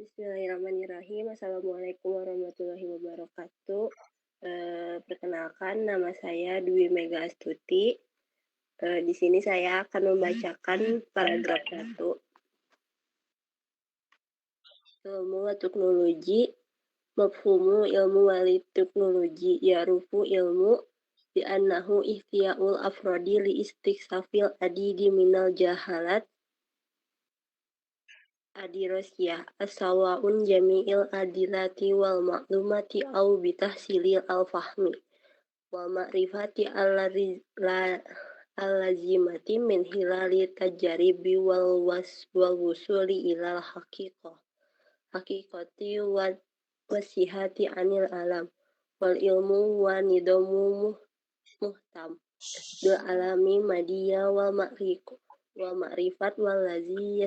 Bismillahirrahmanirrahim. Assalamualaikum warahmatullahi wabarakatuh. Perkenalkan, nama saya Dwi Mega Astuti. Di sini saya akan membacakan paragraf 1. Ilmu wa teknologi, mafhumu ilmu wali teknologi, yarufu ilmu bi'annahu ihtiya'ul afrodi li istiksafil adidi minal jahalat adirosiyah as-sawa'un jami'il adilati wal maklumati au bitahsilil al-fahmi wal ma'rifati al-lazimati min hilali tajaribi wal wusuli ilal haqiqati wasihati anil alam wal ilmu wa nidamu muhtam bil alami madiya wal ma'rifat wal lazi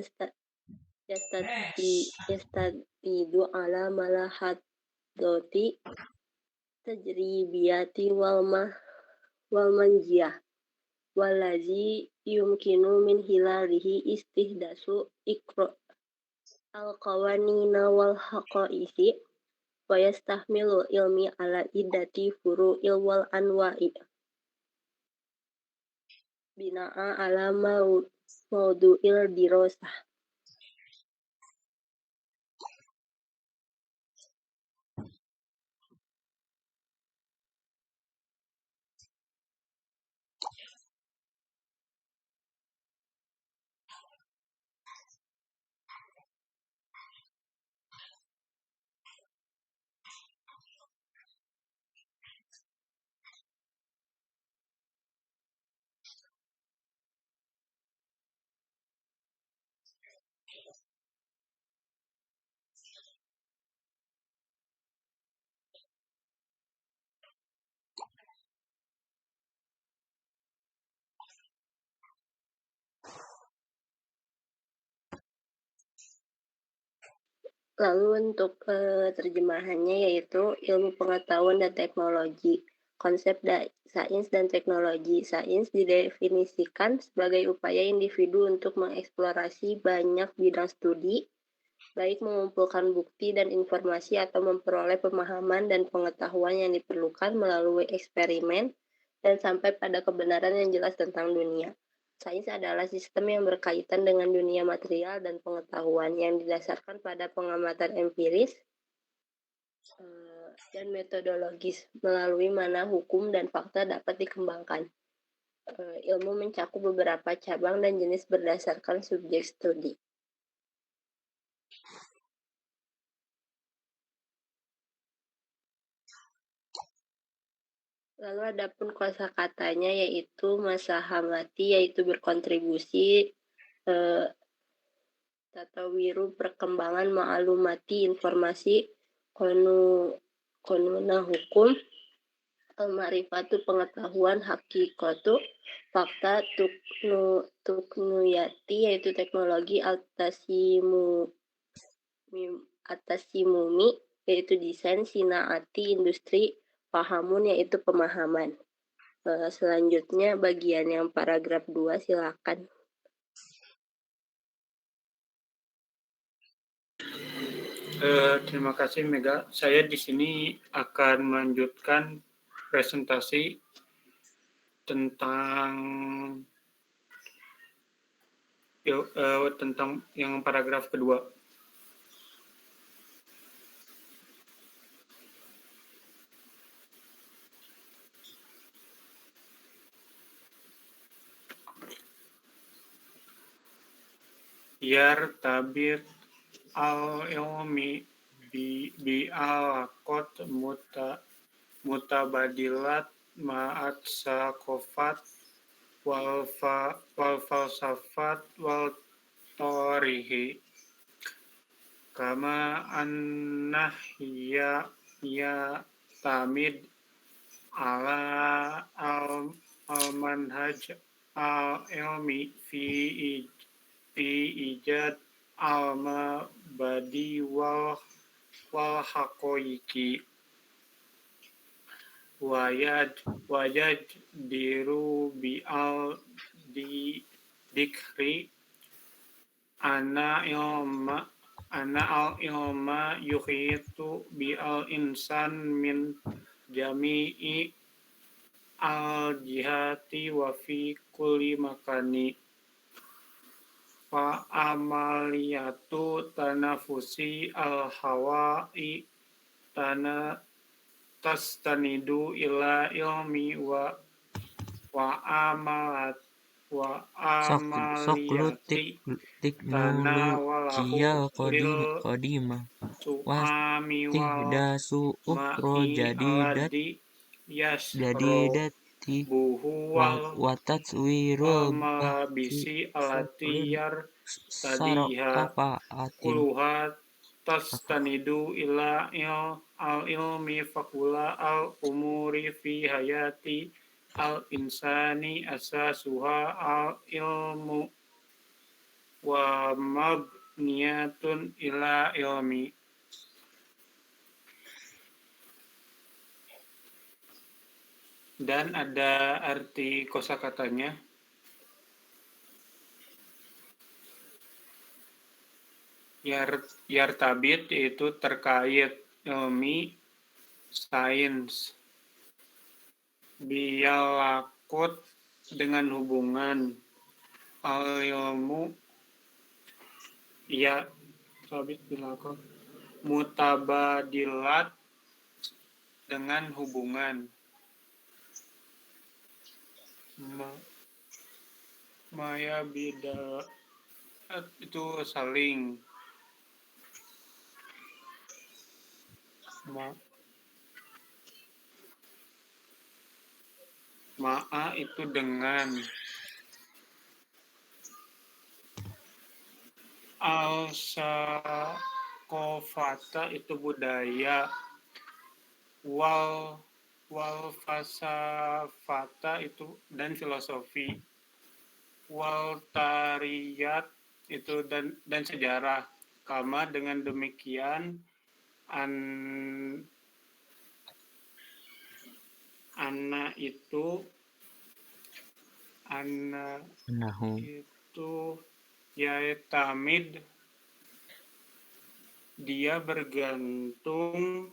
yastatidu ala malahadoti tajribiyati wal manjiyah walazi yumkinu min hilalihi istihdasu ikro al qawanina wal haqaisi wa yastahmilu ilmi ala iddati furu'il wal anwa'i bina'a ala maudu'il dirosah. Lalu untuk terjemahannya yaitu ilmu pengetahuan dan teknologi. Konsep sains dan teknologi. Sains didefinisikan sebagai upaya individu untuk mengeksplorasi banyak bidang studi, baik mengumpulkan bukti dan informasi atau memperoleh pemahaman dan pengetahuan yang diperlukan melalui eksperimen dan sampai pada kebenaran yang jelas tentang dunia. Sains adalah sistem yang berkaitan dengan dunia material dan pengetahuan yang didasarkan pada pengamatan empiris dan metodologis melalui mana hukum dan fakta dapat dikembangkan. Ilmu mencakup beberapa cabang dan jenis berdasarkan subjek studi. Lalu ada pun kosakatanya yaitu masahamati, yaitu berkontribusi, tatawiru perkembangan ma'alumati informasi, konuna hukum, al-ma'rifatu pengetahuan, hakikatu fakta, tuknuyati yaitu teknologi, atasimumi yaitu desain, sinaati industri, pahamun yaitu pemahaman. Selanjutnya bagian yang paragraf 2 silakan. Terima kasih Mega. Saya di sini akan melanjutkan presentasi tentang yang paragraf kedua. Tabir al-ilmi bi'alaqat mutabadilat ma'at sakofat wal falsafat wal tarihi kama annahya tamid ala al-manhaj al-ilmi fi ijad al-mabadi wal haqoiki wajad diru bi'al dikri ana ilma Ana al ilma yuhitu bi al insan min jami'i al jihati wa fi kulli makani fa amaliyatu tanafusi al hawa'i tana tastanidu ila ilmi wa amalat wa Soklu amaliyati teknologia tanawalahu lil qadimah tu'ami wal wastihdasu ukhro ma'i jadidat aladi yasro jadidati buhu wal watatswirul bahsi malabisi alati syukrun yar tadiha sarofaatin kuluha tastanidu ila al ilmi fakula al umuri fi hayati al insani asasuha al ilmu wa mabniyatun ila ilmi. Dan ada arti kosakatanya. Yartabit yaitu terkait ilmi sains. Bialakut dengan hubungan al ilmu ya sabit bilakut mutabadilat dengan hubungan maya bida itu saling ma'a itu dengan al-sakofata itu budaya wal falsafata itu dan filosofi wal tariyat itu dan sejarah kama dengan demikian Anna itu Yaitamid dia bergantung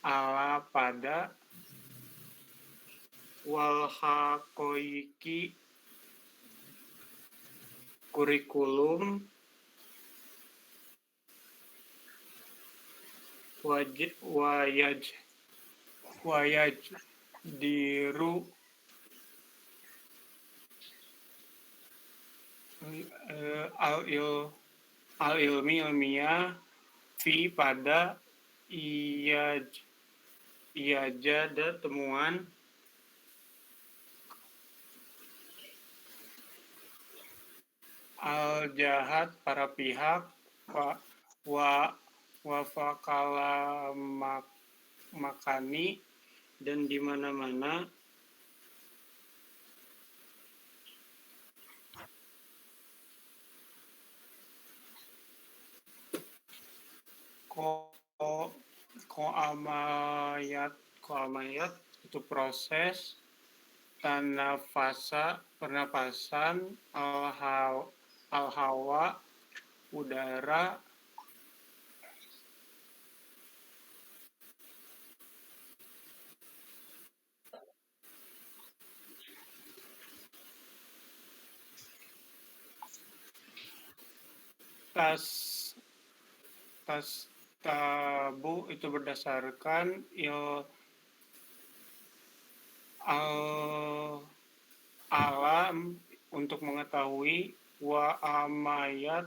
ala pada wal hakoiki kurikulum wayaj diru al ilmi ilmiah fi pada iyajada temuan al jahat para pihak wafakala makani dan di mana-mana ko amayat itu proses pernapasan al hawa udara tas tabu itu berdasarkan alam untuk mengetahui wa amayat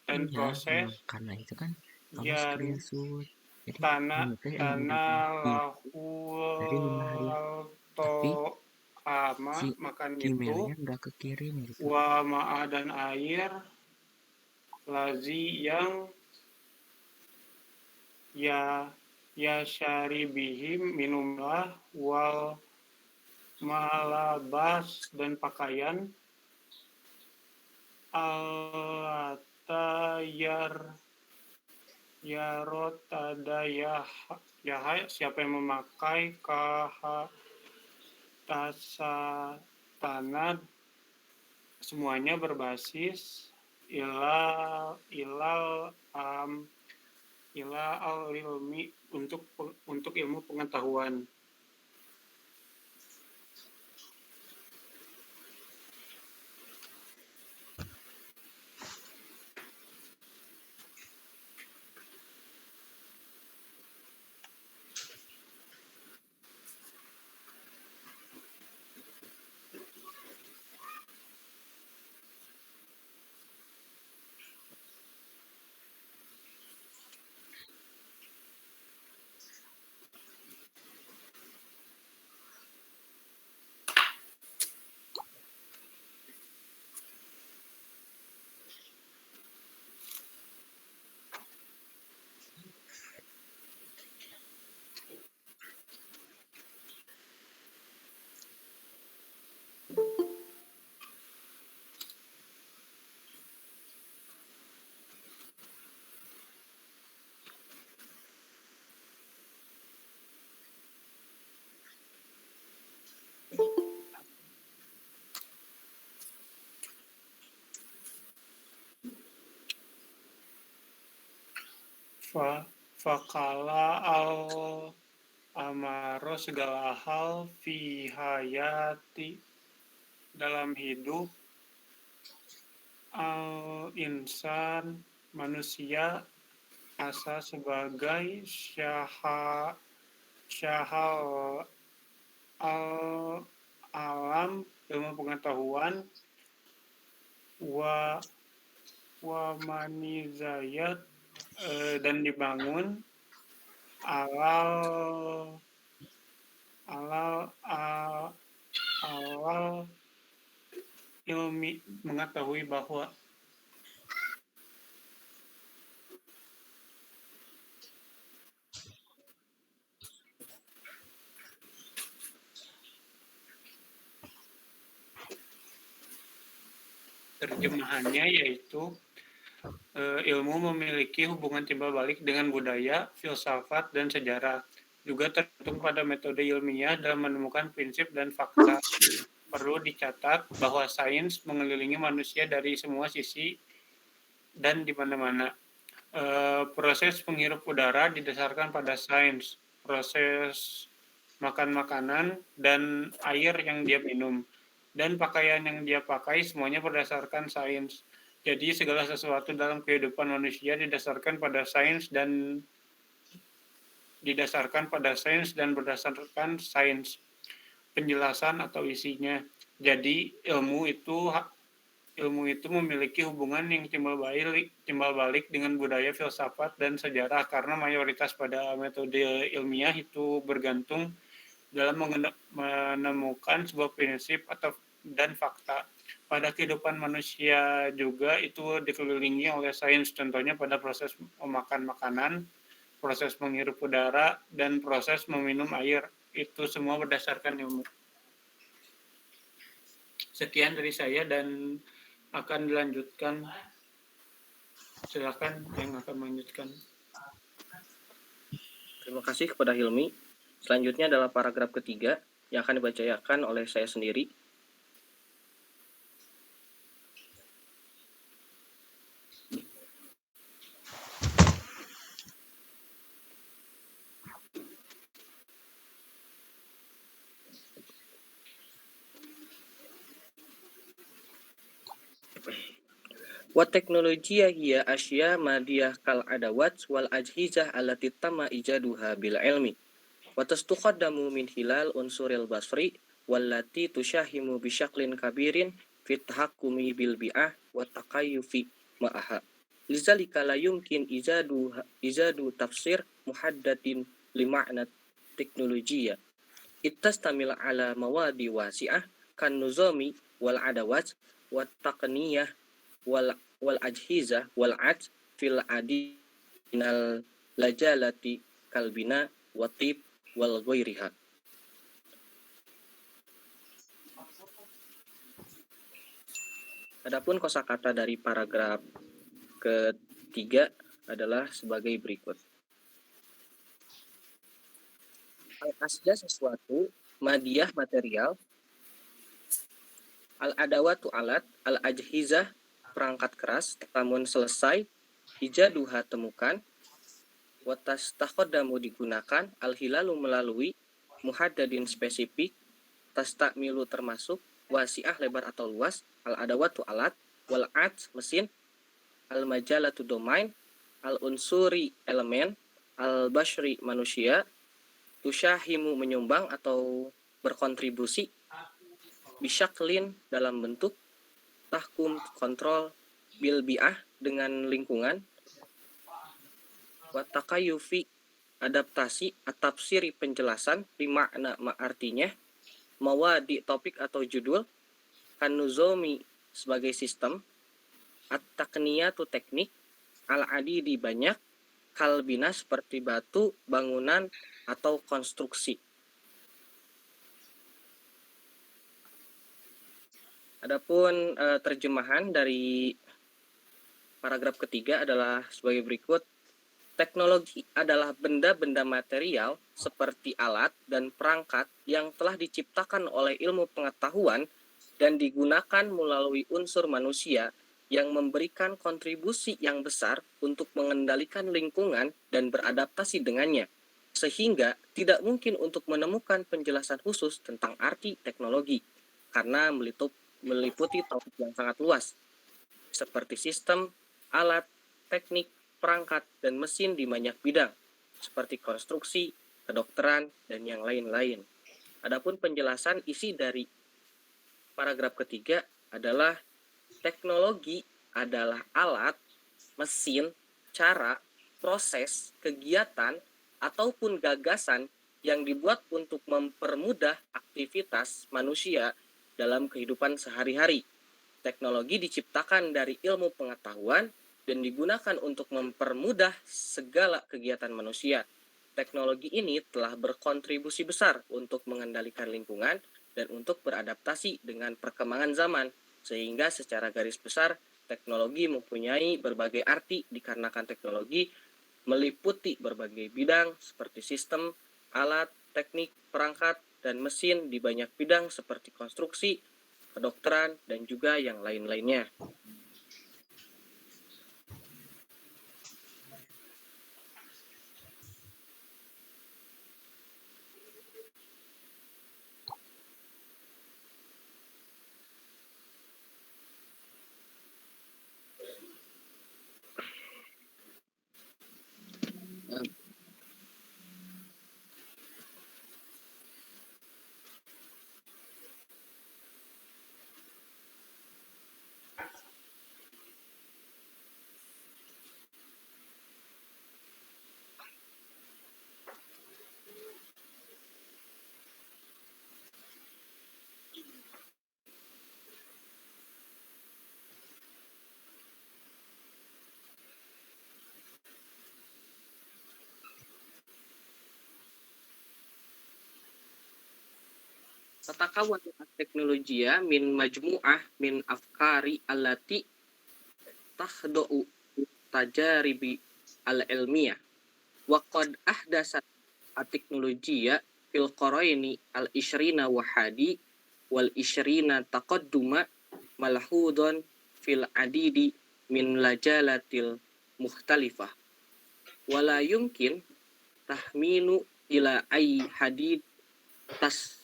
dan proses karena itu kan kamu dan screenshot jadi tanah dari 5 hari tapi ama si makan itu emailnya nggak kekirim gitu wa ma'a dan air lazi yang ya syaribihim minumlah wal malabas dan pakaian al-tayar yarotadayah siapa yang memakai tasatanad semuanya berbasis ilal al-ilmi untuk ilmu pengetahuan. Fakala amaro segala hal fi hayati dalam hidup al insan manusia asa sebagai syahal al alam ilmu pengetahuan wa manizayat dan dibangun alal ilmi mengetahui bahwa terjemahannya yaitu ilmu memiliki hubungan timbal balik dengan budaya, filsafat, dan sejarah. Juga tergantung pada metode ilmiah dalam menemukan prinsip dan fakta. Perlu dicatat bahwa sains mengelilingi manusia dari semua sisi dan di mana-mana. Proses menghirup udara didasarkan pada sains. Proses makan makanan dan air yang dia minum. Dan pakaian yang dia pakai semuanya berdasarkan sains. Jadi segala sesuatu dalam kehidupan manusia didasarkan pada sains dan berdasarkan sains penjelasan atau isinya. Jadi ilmu itu memiliki hubungan yang timbal balik dengan budaya, filsafat, dan sejarah karena mayoritas pada metode ilmiah itu bergantung dalam menemukan sebuah prinsip dan fakta. Pada kehidupan manusia juga itu dikelilingi oleh sains, contohnya pada proses memakan makanan, proses menghirup udara, dan proses meminum air. Itu semua berdasarkan ilmu. Sekian dari saya dan akan dilanjutkan. Silakan yang akan melanjutkan. Terima kasih kepada Hilmi. Selanjutnya adalah paragraf ketiga yang akan dibacakan oleh saya sendiri. Wa teknologiya hiya asya madiyah kal adawat wal ajhizah allati tamma ijaduha bil ilmi wa tastuqaddamu min hilal unsuril basri wallati tusyahimu bisyaklin kabirin fit tahakkumi bil bi'ah wa taqayyufi ma'aha lizalika la yumkin izadu tafsir muhaddatin li ma'na teknologiya ittastamil ala mawadi wasi'ah kan nuzami wal adawat wa taqniyah wal ajhizah wal ad fil adi minal lajalati kalbina watib wal ghairiha. Adapun kosakata dari paragraf ketiga adalah sebagai berikut. Al-asja sesuatu, madiyah material, al-adawatu alat, al-ajhizah perangkat keras, namun selesai, ijaduha temukan, watas takodamu digunakan, al-hilalu melalui, muhaddadin spesifik, tastakmilu termasuk, wasiah lebar atau luas, al-adawatu alat, wal-ad mesin, al-majalatu domain, al-unsuri elemen, al-bashri manusia, tusyahimu menyumbang atau berkontribusi, bisyaklin dalam bentuk, tahkum kontrol, bilbiah dengan lingkungan, watakayufi adaptasi, atafsiri penjelasan, bimakna artinya, mawadi topik atau judul, kanuzomi sebagai sistem, at-takniyatu teknik, al-adidi banyak, kalbina seperti batu, bangunan, atau konstruksi. Adapun terjemahan dari paragraf ketiga adalah sebagai berikut. Teknologi adalah benda-benda material seperti alat dan perangkat yang telah diciptakan oleh ilmu pengetahuan dan digunakan melalui unsur manusia yang memberikan kontribusi yang besar untuk mengendalikan lingkungan dan beradaptasi dengannya, sehingga tidak mungkin untuk menemukan penjelasan khusus tentang arti teknologi, karena meliputi topik yang sangat luas, seperti sistem, alat, teknik, perangkat, dan mesin di banyak bidang, seperti konstruksi, kedokteran, dan yang lain-lain. Adapun penjelasan isi dari paragraf ketiga adalah teknologi adalah alat, mesin, cara, proses, kegiatan, ataupun gagasan yang dibuat untuk mempermudah aktivitas manusia dalam kehidupan sehari-hari. Teknologi diciptakan dari ilmu pengetahuan dan digunakan untuk mempermudah segala kegiatan manusia. Teknologi ini telah berkontribusi besar untuk mengendalikan lingkungan dan untuk beradaptasi dengan perkembangan zaman, sehingga secara garis besar teknologi mempunyai berbagai arti dikarenakan teknologi meliputi berbagai bidang seperti sistem, alat, teknik, perangkat, dan mesin di banyak bidang seperti konstruksi, kedokteran, dan juga yang lain-lainnya. Tatakawan teknologiya min majmu'ah min afkari allati tahdo'u tajaribi al-ilmiyah wa qad ahdasat at-teknologiya fil qaraini al-ishrina wahadi wal ishrina taqadduma malhudun fil adidi min lajalatil mukhtalifah wala yumkin tahminu ila ay hadid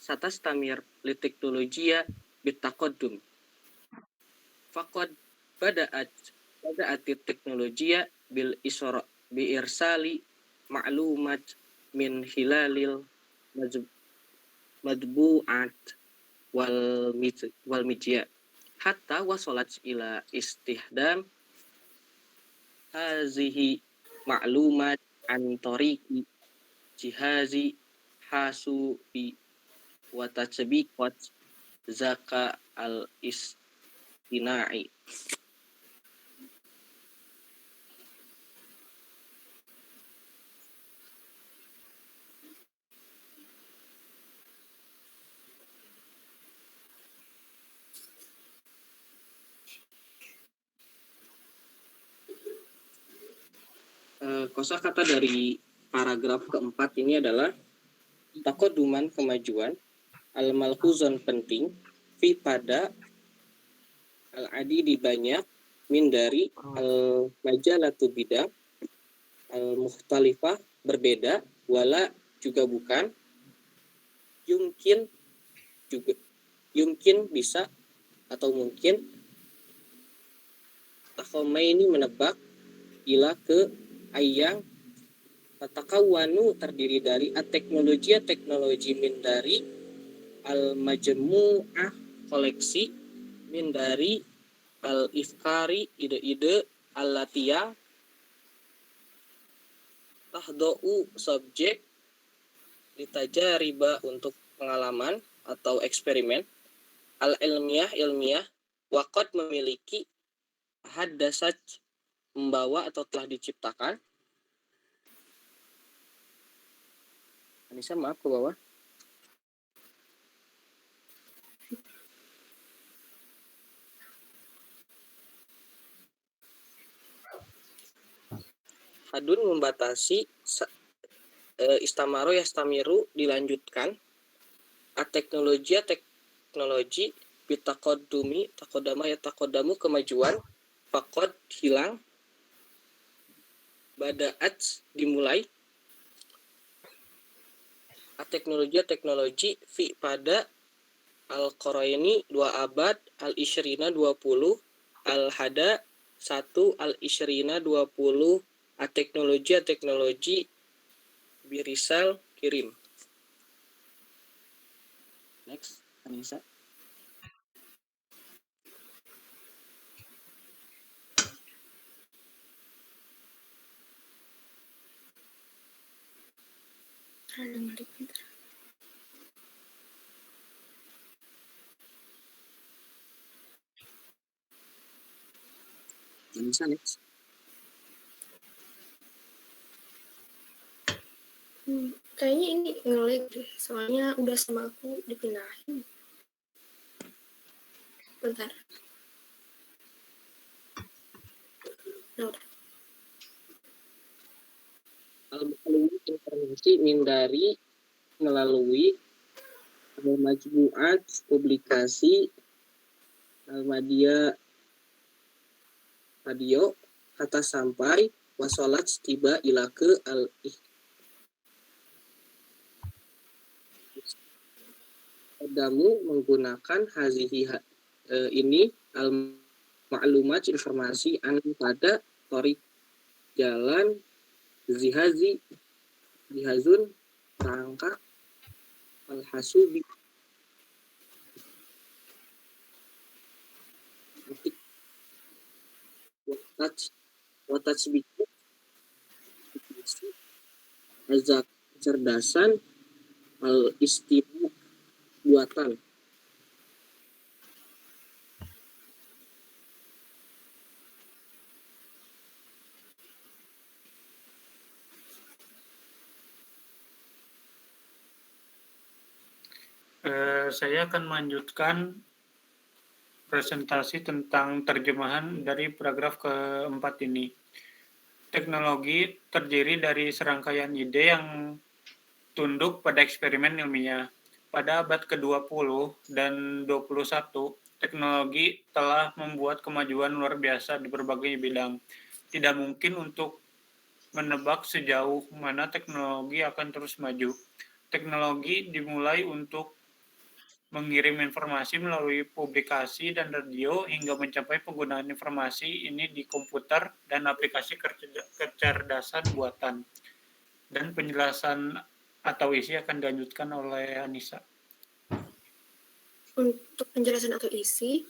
satastamir li teknologiya bitaqaddum faqad bada'at teknologiya bil irsali ma'lumat min hilalil madbu'at wal media hatta wasalat ila istihdam hazihi ma'lumat an tariqi jihazi hasubi wa tatbiqat zaka al-istina'i. Kosakata dari paragraf keempat ini adalah takoduman kemajuan, al-malhuzon penting, fi pada, al-adi di banyak, min dari majalatu bid'ah al-mukhtalifah berbeda, wala juga bukan, yumkin juga yumkin bisa atau mungkin, takhomaini menebak, ila ke ayang tatakawanu terdiri dari teknologi min dari al-majmu'ah koleksi, min dari al-ifkari ide-ide, al-latiyah tahdou subjek, litajariba untuk pengalaman atau eksperimen, al-ilmiah ilmiah, waqad memiliki, haddasat membawa atau telah diciptakan. Anissa maaf ke bawah. Hadun membatasi, istamaro yastamiru dilanjutkan, teknologi bitakodumi takodama ya takodamu kemajuan, fakod hilang, badaat dimulai, teknologi fi pada al-qaraini 2 abad, al-isyrina 20, al-hada 1, al-isyrina 20, teknologi birisal kirim. Next, Anissa. Anissa next. Kayaknya ini nge-lag deh, soalnya udah sama aku dipindahin. Bentar. Nah, udah. Informasi min dari melalui majmu'at publikasi al-media radio kata sampai wasolat tiba ila ke Damu menggunakan hazihi ini al-ma'lumat informasi an pada torik jalan zihazun rangka al-hasubi watats biku azak kecerdasan al-istimewa buatan. Saya akan melanjutkan presentasi tentang terjemahan dari paragraf keempat ini. Teknologi terdiri dari serangkaian ide yang tunduk pada eksperimen ilmiah. Pada abad ke-20 dan 21, teknologi telah membuat kemajuan luar biasa di berbagai bidang. Tidak mungkin untuk menebak sejauh mana teknologi akan terus maju. Teknologi dimulai untuk mengirim informasi melalui publikasi dan radio hingga mencapai penggunaan informasi ini di komputer dan aplikasi kecerdasan buatan. Dan penjelasan atau isi akan dilanjutkan oleh Anissa. Untuk penjelasan atau isi,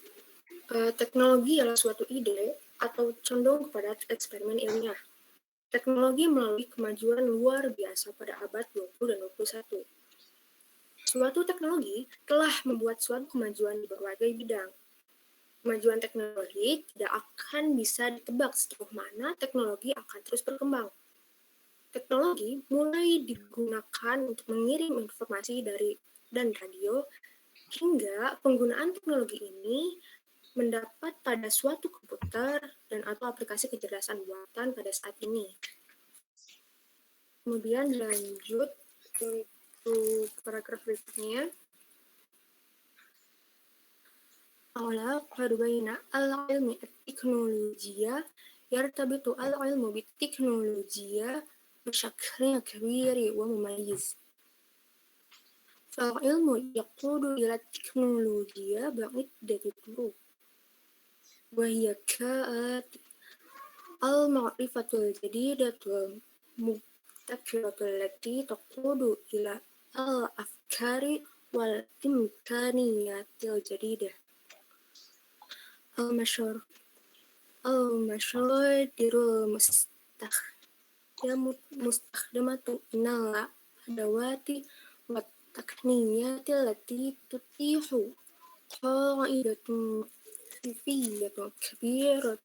teknologi adalah suatu ide atau condong kepada eksperimen ilmiah. Teknologi melalui kemajuan luar biasa pada abad 20 dan 21. Suatu teknologi telah membuat suatu kemajuan di berbagai bidang. Kemajuan teknologi tidak akan bisa ditebak sejauh mana teknologi akan terus berkembang. Teknologi mulai digunakan untuk mengirim informasi dan radio, hingga penggunaan teknologi ini mendapat pada suatu komputer dan atau aplikasi kecerdasan buatan pada saat ini. Kemudian lanjut untuk paragraf berikutnya. العلاقة بين العلم التكنولوجيا يرتبط العلم بالتكنولوجيا بشكل كبير ومميز. فالعلم يقود إلى التكنولوجيا بعدة طرق، وهي كالآتي: المعرفة الجديدة المبتكرة التي تقود إلى الأفكار والإمكانيات الجديدة. المشاعر المصادر المستخدمة من الأدوات والتقنيات التي تتيح قاعدة معرفية كبيرة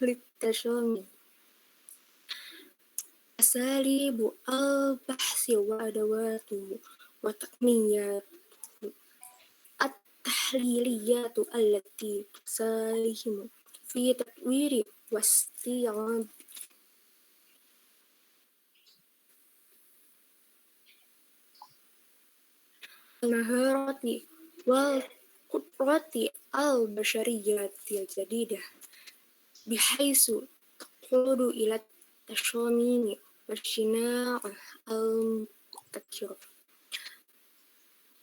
للتشامل. أساليب البحث وأدواته وتقنيات التحليليات التي تساهم في تطوير واستيعاب المهارات والقدرات البشرية الجديدة، بحيث تقود إلى التشامل والصناعة المبتكرة.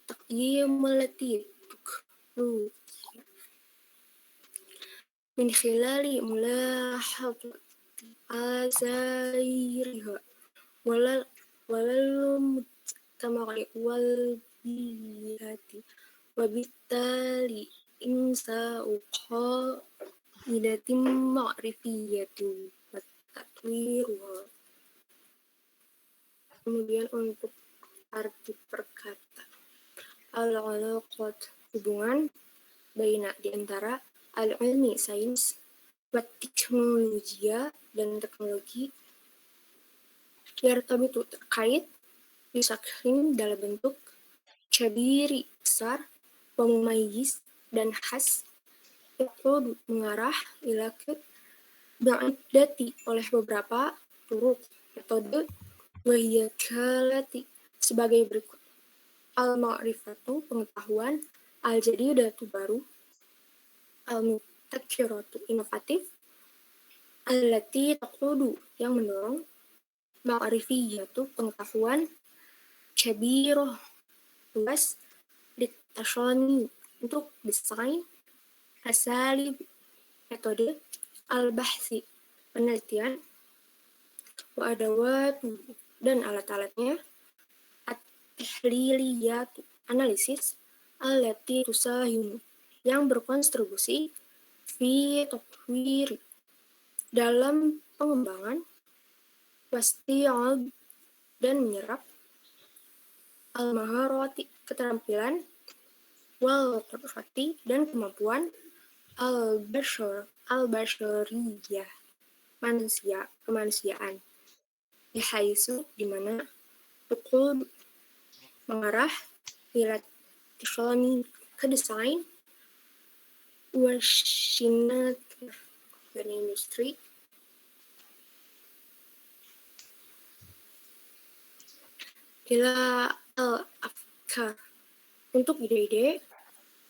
تقييم التي تكون من خلال ملاحظة آثارها والمجتمع والبيئة، وبالتالي إنشاء قاعدة معرفية وتطويرها. Kemudian untuk arti perkata, al-alaqat, hubungan, baina, di antara, al-ilmi, sains, wa teknologia, dan teknologi, yartabitu, terkait, bisakhrin, dalam bentuk, kabiri, besar, wa mumayyiz, dan khas, yaqudu, mengarah, ila ke, ba'idati, oleh beberapa, turuk, metode, wahiyya kalati, sebagai berikut: al-ma'rifatu, pengetahuan, al-jadidatu, baru, al-mubtakiratu, inovatif, allati taqudu, yang mendorong, ma'rifiyatu, pengetahuan, kabiroh, luas, litashani, untuk desain, asalib, metode, al-bahsi, penelitian, wa adawatu, dan alat-alatnya, at-tahliliyat, analisis, allati tusahim, yang berkontribusi, fi tatwir, dalam pengembangan, wasti'ab, dan menyerap, al-maharati, keterampilan, wal qudrati, dan kemampuan, al-bashariyah, kemanusiaan, bihaisu, di mana, tuqud, mengarah, ila tisani, ke desain, wasinat, dan industri, ila al-afkar, untuk ide-ide,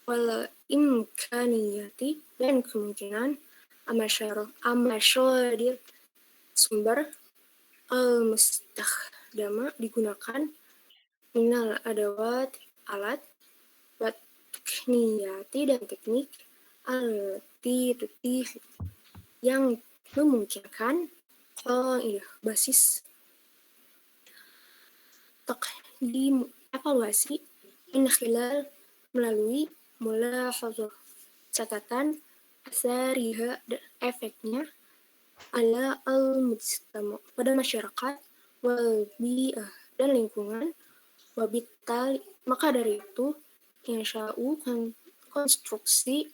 wal imkaniyati, dan kemungkinan, amasyadir, sumber, al-mustakhdama, digunakan, minal adawat, alat, wat tekniyati, dan teknik, allati tutih, yang memungkinkan, qaidah, basis, taqdim, evaluasi, min khilal, melalui, mulahazah, catatan, asariha, dan efeknya, ala al-mujtama, pada masyarakat, wal bi'ah, dan lingkungan, wabittali, maka dari itu, insya'u, konstruksi,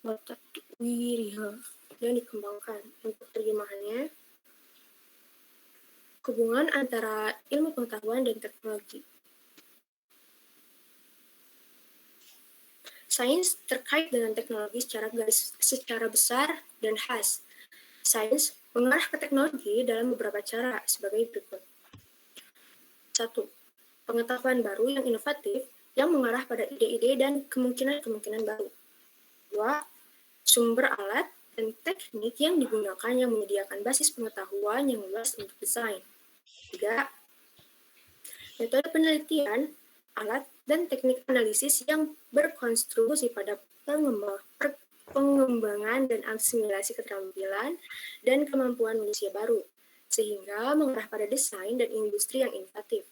wa tatwiriha, dan dikembangkan. Untuk terjemahannya, hubungan antara ilmu pengetahuan dan teknologi. Sains terkait dengan teknologi secara besar dan khas. Sains mengarah ke teknologi dalam beberapa cara sebagai berikut. 1. Pengetahuan baru yang inovatif yang mengarah pada ide-ide dan kemungkinan-kemungkinan baru. 2. Sumber alat dan teknik yang digunakan yang menyediakan basis pengetahuan yang luas untuk desain. 3. Metode penelitian, alat, dan teknik analisis yang berkontribusi pada pengembangan dan asimilasi keterampilan dan kemampuan manusia baru, sehingga mengarah pada desain dan industri yang inovatif.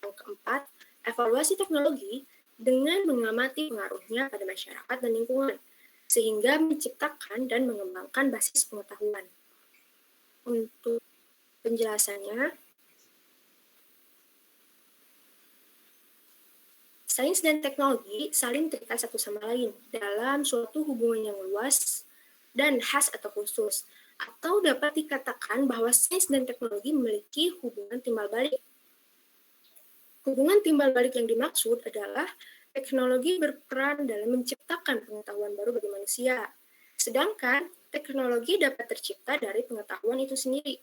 Yang keempat, evaluasi teknologi dengan mengamati pengaruhnya pada masyarakat dan lingkungan, sehingga menciptakan dan mengembangkan basis pengetahuan. Untuk penjelasannya, sains dan teknologi saling terikat satu sama lain dalam suatu hubungan yang luas dan khas atau khusus, atau dapat dikatakan bahwa sains dan teknologi memiliki hubungan timbal balik. Hubungan timbal balik yang dimaksud adalah teknologi berperan dalam menciptakan pengetahuan baru bagi manusia, sedangkan teknologi dapat tercipta dari pengetahuan itu sendiri.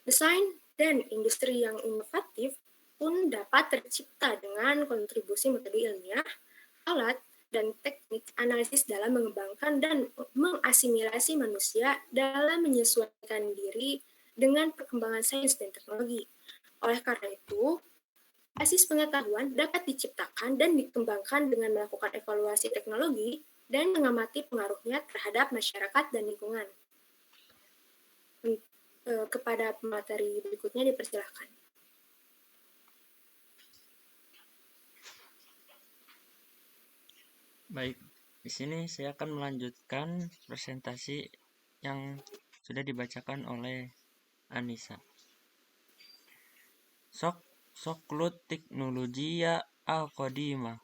Desain dan industri yang inovatif pun dapat tercipta dengan kontribusi metode ilmiah, alat, dan teknik analisis dalam mengembangkan dan mengasimilasi manusia dalam menyesuaikan diri dengan perkembangan sains dan teknologi. Oleh karena itu, basis pengetahuan dapat diciptakan dan dikembangkan dengan melakukan evaluasi teknologi dan mengamati pengaruhnya terhadap masyarakat dan lingkungan. Kepada pemateri berikutnya dipersilakan. Baik, di sini saya akan melanjutkan presentasi yang sudah dibacakan oleh Anissa. Soklut teknologia al-qadimah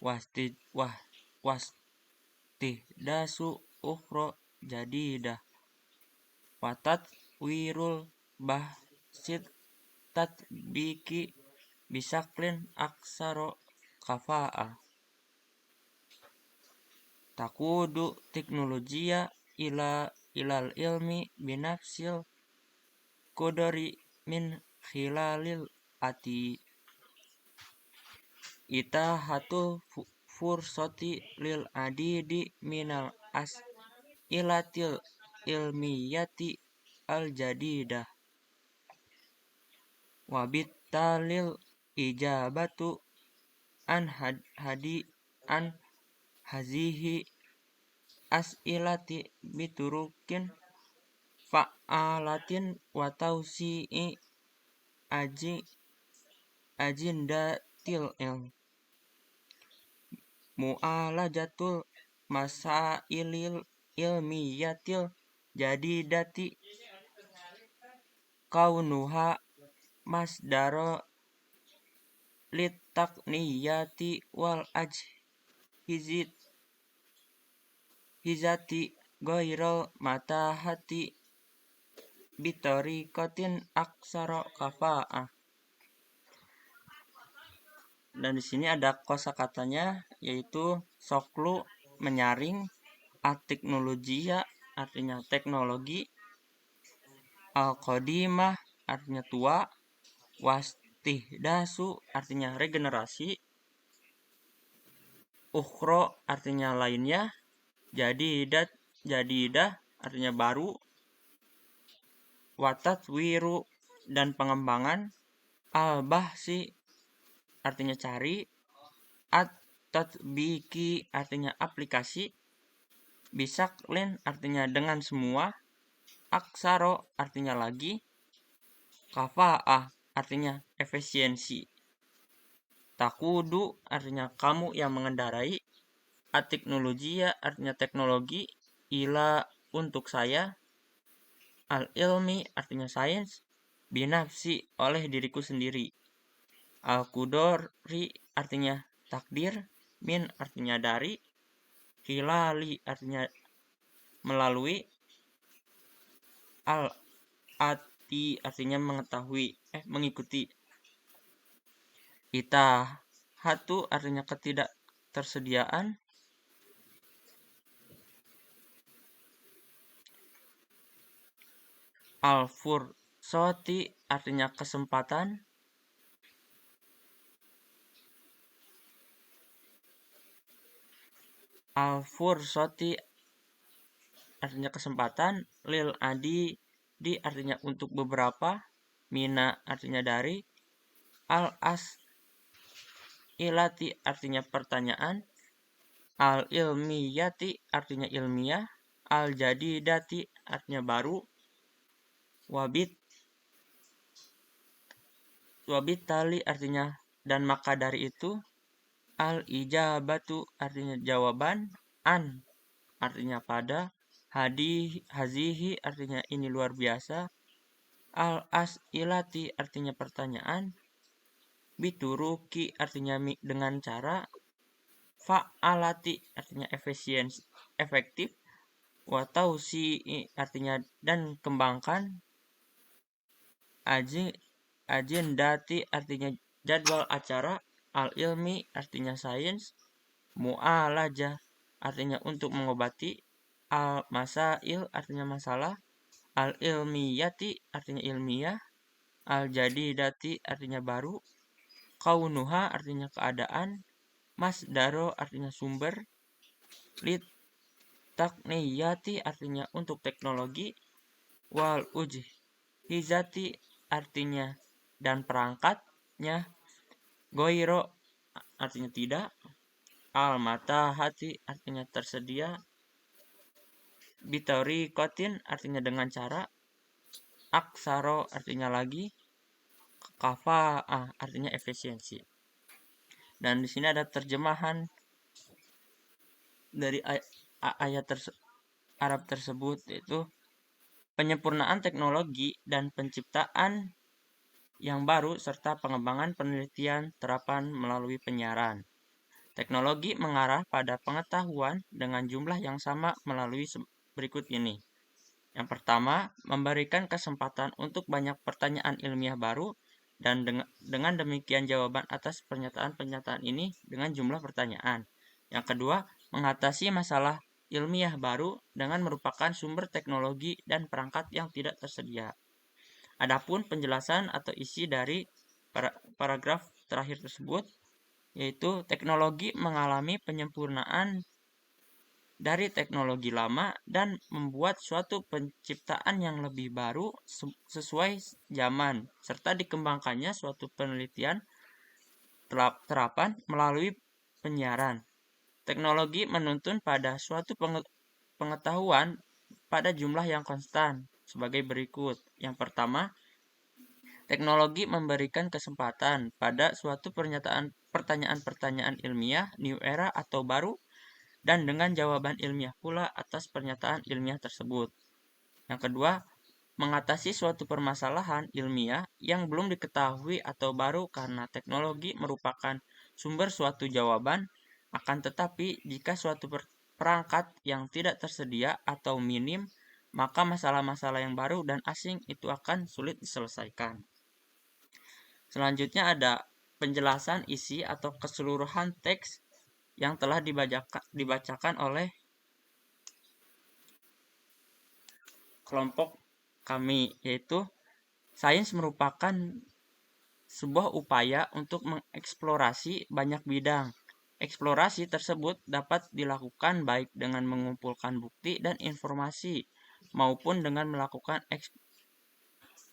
wastihdasu ukhra jadidah watat wirul bahsit tatbiki bisaklin aksaro kafa'ah takudu teknologia ilal ilmi binafsil qadari min khilalil ati itahatul fursati lil adidi minal ilatil ilmiyati al jadidah wabittalil ijabatu an hazihi as'ilati biturukin fa'alatin wa tausi'i ajindatil ilm mu'alajatul masailil ilmiyatil jadidati kaunuha masdaro litakniyati wal hizati ghairil matahati bitoriqatin aksara kafa'ah. Dan di sini ada kosakatanya yaitu soklu menyaring, teknologia artinya teknologi, al-qadimah artinya tua, wastihdasu artinya regenerasi, ukhro artinya lainnya, jadidah artinya baru, watatwiru dan pengembangan, al-bahsi artinya cari, at-tatbiki artinya aplikasi, bisaklin artinya dengan semua, aksaro artinya lagi, kafa'ah artinya efisiensi, takudu artinya kamu yang mengendarai, teknologia artinya teknologi, ila untuk saya, al-ilmi artinya sains, binafsi oleh diriku sendiri, al-qudori artinya takdir, min artinya dari, hilali artinya melalui, al-ati artinya mengetahui, mengikuti, itahatu artinya ketidaktersediaan, al-fursati artinya kesempatan, Al-fursati artinya kesempatan, lil adi di artinya untuk beberapa, mina artinya dari, al-as ilati artinya pertanyaan, al-ilmiyati artinya ilmiah, al-jadidati artinya baru, wabit tali artinya dan maka dari itu, al-ijabatu artinya jawaban, an artinya pada, hazihi artinya ini luar biasa, al-as'ilati artinya pertanyaan, bituruki artinya dengan cara, fa'alati artinya efisiensi efektif, watausi'i artinya dan kembangkan, ajendati artinya jadwal acara, al-ilmi artinya sains, mu'alajah artinya untuk mengobati, al-masail artinya masalah, al-ilmiyati artinya ilmiah, al-jadidati artinya baru, kaunuha artinya keadaan, masdaro artinya sumber, litakniyati artinya untuk teknologi, wal ujhizati artinya dan perangkatnya, goiro artinya tidak, al-matahati artinya tersedia, bitorikotin artinya dengan cara, aksaro artinya lagi, kafa'ah artinya efisiensi. Dan di sini ada terjemahan dari ayat Arab tersebut, yaitu penyempurnaan teknologi dan penciptaan yang baru serta pengembangan penelitian terapan melalui penyiaran. Teknologi mengarah pada pengetahuan dengan jumlah yang sama melalui berikut ini. Yang pertama, memberikan kesempatan untuk banyak pertanyaan ilmiah baru dan dengan demikian jawaban atas pernyataan-pernyataan ini dengan jumlah pertanyaan. Yang kedua, mengatasi masalah ilmiah baru dengan merupakan sumber teknologi dan perangkat yang tidak tersedia. Adapun penjelasan atau isi dari paragraf terakhir tersebut, yaitu teknologi mengalami penyempurnaan dari teknologi lama dan membuat suatu penciptaan yang lebih baru sesuai zaman, serta dikembangkannya suatu penelitian terapan melalui penyiaran. Teknologi menuntun pada suatu pengetahuan pada jumlah yang konstan sebagai berikut. Yang pertama, teknologi memberikan kesempatan pada suatu pertanyaan-pertanyaan ilmiah, new era atau baru, dan dengan jawaban ilmiah pula atas pernyataan ilmiah tersebut. Yang kedua, mengatasi suatu permasalahan ilmiah yang belum diketahui atau baru karena teknologi merupakan sumber suatu jawaban, akan tetapi jika suatu perangkat yang tidak tersedia atau minim, maka masalah-masalah yang baru dan asing itu akan sulit diselesaikan. Selanjutnya ada penjelasan isi atau keseluruhan teks yang telah dibacakan oleh kelompok kami, yaitu sains merupakan sebuah upaya untuk mengeksplorasi banyak bidang. Eksplorasi tersebut dapat dilakukan baik dengan mengumpulkan bukti dan informasi maupun dengan melakukan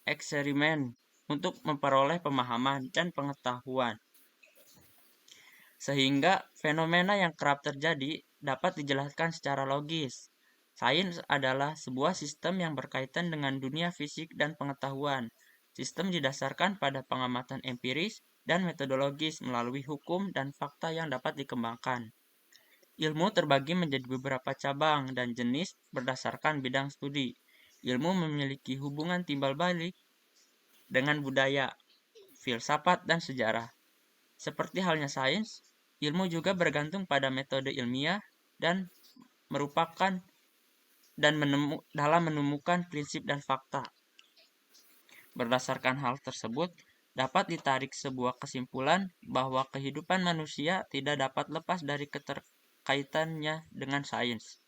eksperimen untuk memperoleh pemahaman dan pengetahuan. Sehingga fenomena yang kerap terjadi dapat dijelaskan secara logis. Sains adalah sebuah sistem yang berkaitan dengan dunia fisik dan pengetahuan. Sistem didasarkan pada pengamatan empiris dan metodologis melalui hukum dan fakta yang dapat dikembangkan. Ilmu terbagi menjadi beberapa cabang dan jenis berdasarkan bidang studi. Ilmu memiliki hubungan timbal balik dengan budaya, filsafat, dan sejarah. Seperti halnya sains, ilmu juga bergantung pada metode ilmiah dan dalam menemukan prinsip dan fakta. Berdasarkan hal tersebut, dapat ditarik sebuah kesimpulan bahwa kehidupan manusia tidak dapat lepas dari keterkaitannya dengan sains.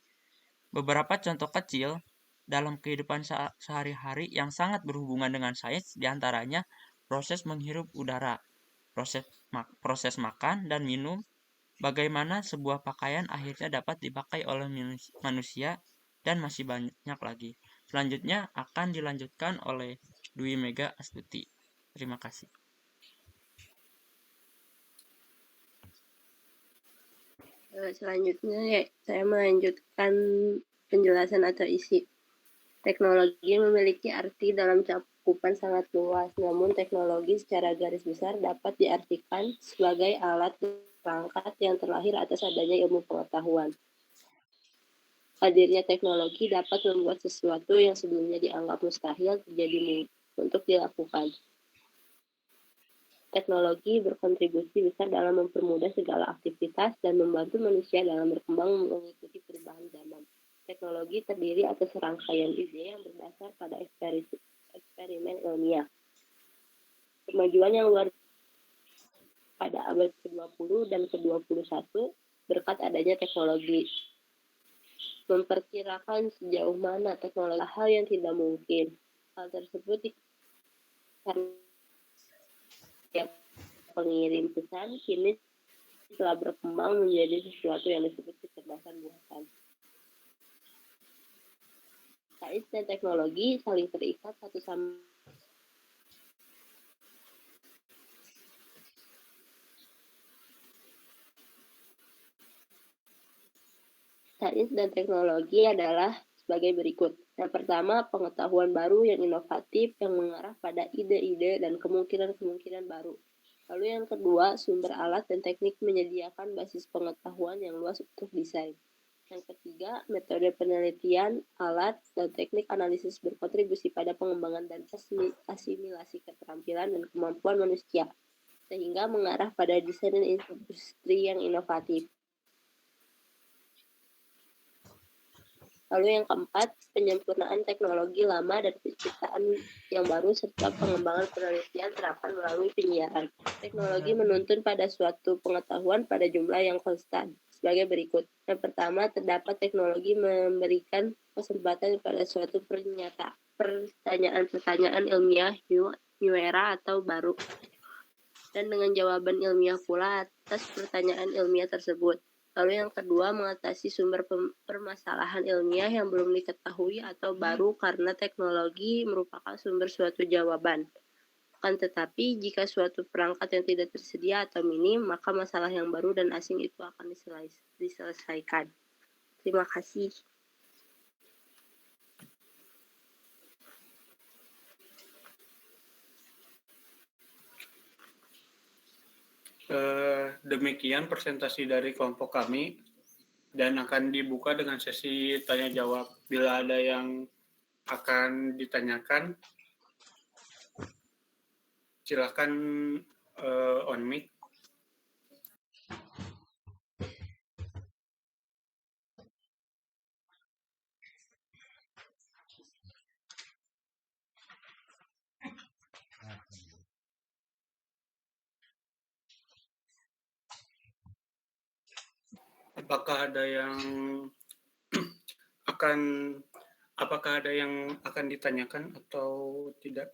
Beberapa contoh kecil dalam kehidupan sehari-hari yang sangat berhubungan dengan sains diantaranya proses menghirup udara, proses makan dan minum, bagaimana sebuah pakaian akhirnya dapat dipakai oleh manusia dan masih banyak lagi. Selanjutnya akan dilanjutkan oleh Dwi Mega Astuti. Terima kasih. Selanjutnya saya melanjutkan penjelasan atau isi. Teknologi memiliki arti dalam cakupan sangat luas, namun teknologi secara garis besar dapat diartikan sebagai alat perangkat yang terlahir atas adanya ilmu pengetahuan. Hadirnya teknologi dapat membuat sesuatu yang sebelumnya dianggap mustahil menjadi untuk dilakukan. Teknologi berkontribusi besar dalam mempermudah segala aktivitas dan membantu manusia dalam berkembang mengikuti perubahan zaman. Teknologi terdiri atas rangkaian ide yang berdasar pada eksperimen ilmiah. Kemajuan yang luar pada abad ke-20 dan ke-21 berkat adanya teknologi. Memperkirakan sejauh mana teknologi hal yang tidak mungkin. Hal tersebut karena pengirim pesan kini telah berkembang menjadi sesuatu yang disebut kecerdasan buatan. Sains dan teknologi saling terikat satu sama Sains dan teknologi adalah sebagai berikut. Yang pertama, pengetahuan baru yang inovatif yang mengarah pada ide-ide dan kemungkinan-kemungkinan baru. Lalu yang kedua, sumber alat dan teknik menyediakan basis pengetahuan yang luas untuk desain. Yang ketiga, metode penelitian, alat, dan teknik analisis berkontribusi pada pengembangan dan asimilasi keterampilan dan kemampuan manusia, sehingga mengarah pada desain dan industri yang inovatif. Lalu yang keempat, penyempurnaan teknologi lama dan penciptaan yang baru serta pengembangan penelitian terapan melalui penyiaran. Teknologi menuntun pada suatu pengetahuan pada jumlah yang konstan sebagai berikut. Yang pertama, terdapat teknologi memberikan kesempatan pada suatu pertanyaan-pertanyaan ilmiah new era atau baru, dan dengan jawaban ilmiah pula atas pertanyaan ilmiah tersebut. Lalu yang kedua, mengatasi sumber permasalahan ilmiah yang belum diketahui atau baru karena teknologi merupakan sumber suatu jawaban. Akan tetapi, jika suatu perangkat yang tidak tersedia atau minim, maka masalah yang baru dan asing itu akan diselesaikan. Terima kasih. Demikian presentasi dari kelompok kami dan akan dibuka dengan sesi tanya jawab. Bila ada yang akan ditanyakan, silakan on mic. Apakah ada yang akan ditanyakan atau tidak?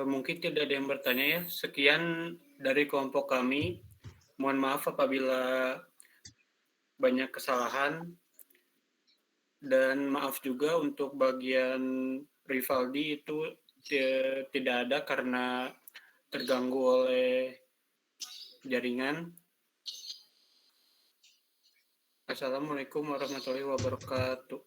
Mungkin tidak ada yang bertanya ya. Sekian dari kelompok kami. Mohon maaf apabila banyak kesalahan. Dan maaf juga untuk bagian Rivaldi itu tidak ada karena terganggu oleh jaringan. Assalamualaikum warahmatullahi wabarakatuh.